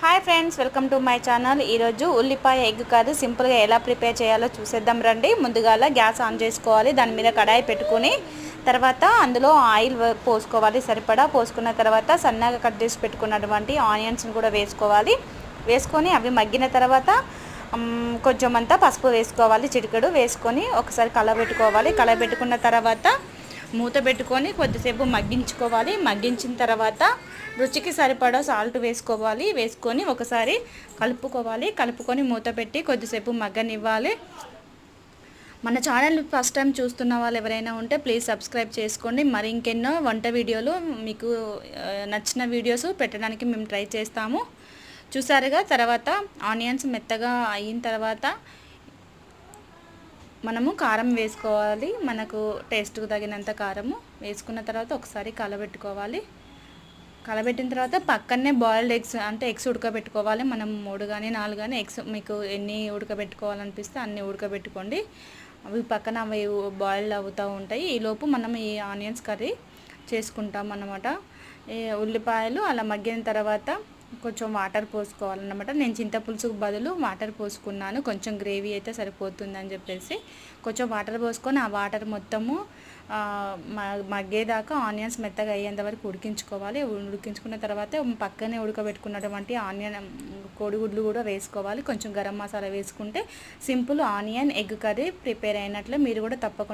Hi friends, welcome to my channel. ఈరోజు ఉల్లిపాయ egg curry సింపుల్గా ఎలా ప్రిపేర్ చేయాలో చూసేద్దాం రండి. ముందుగా గ్యాస్ ఆన్ చేసుకోవాలి. దాని మీద కడాయి పెట్టుకొని తర్వాత అందులో ఆయిల్ పోసుకోవాలి. సరిపడా పోసుకున్న తర్వాత సన్నగా కట్ చేసి పెట్టుకున్నటువంటి ఆనియన్స్ని కూడా వేసుకోవాలి. వేసుకొని అవి మగ్గిన తర్వాత కొంచెం అంతా పసుపు వేసుకోవాలి. చిటికెడు వేసుకొని ఒకసారి కలబెట్టుకోవాలి. కలబెట్టుకున్న తర్వాత మూత పెట్టుకొని కొద్దిసేపు మగ్గించుకోవాలి. మగ్గించిన తర్వాత రుచికి సరిపడా సాల్ట్ వేసుకోవాలి. వేసుకొని ఒకసారి కలుపుకొని మూత పెట్టి కొద్దిసేపు మగ్గనివ్వాలి. మన ఛానల్ ఫస్ట్ టైం చూస్తున్న వాళ్ళు ఎవరైనా ఉంటే ప్లీజ్ సబ్స్క్రైబ్ చేసుకోండి. మరి ఇంకెన్నో వంట వీడియోలు మీకు నచ్చిన వీడియోస్ పెట్టడానికి మేము ట్రై చేస్తాము. చూసారుగా. తర్వాత ఆనియన్స్ మెత్తగా అయిన తర్వాత మనము కారం వేసుకోవాలి. మనకు టేస్ట్కు తగినంత కారము వేసుకున్న తర్వాత ఒకసారి కలబెట్టుకోవాలి. కలబెట్టిన తర్వాత పక్కనే బాయిల్డ్ ఎగ్స్ అంటే ఎగ్స్ ఉడకబెట్టుకోవాలి. మనం 3 కానీ 4 కానీ ఎగ్స్ మీకు ఎన్ని ఉడకబెట్టుకోవాలనిపిస్తే అన్ని ఉడకబెట్టుకోండి. అవి పక్కన అవి బాయిల్డ్ అవుతూ ఉంటాయి. ఈలోపు మనం ఈ ఆనియన్స్ కర్రీ చేసుకుంటాం అన్నమాట. ఉల్లిపాయలు అలా మగ్గిన తర్వాత కొంచెం వాటర్ పోసుకోవాలన్నమాట. నేను చింతపులుసుకు బదులు వాటర్ పోసుకున్నాను. కొంచెం గ్రేవీ అయితే సరిపోతుందని చెప్పేసి కొంచెం వాటర్ పోసుకొని ఆ వాటర్ మొత్తము మగ్గేదాకా ఆనియన్స్ మెత్తగా అయ్యేంత వరకు ఉడికించుకోవాలి. ఉడికించుకున్న తర్వాత పక్కనే ఉడకబెట్టుకున్నటువంటి ఆనియన్ కోడిగుడ్లు కూడా వేసుకోవాలి. కొంచెం గరం మసాలా వేసుకుంటే simple onion egg curry prepare అయినట్లే. మీరు కూడా తప్పకుండా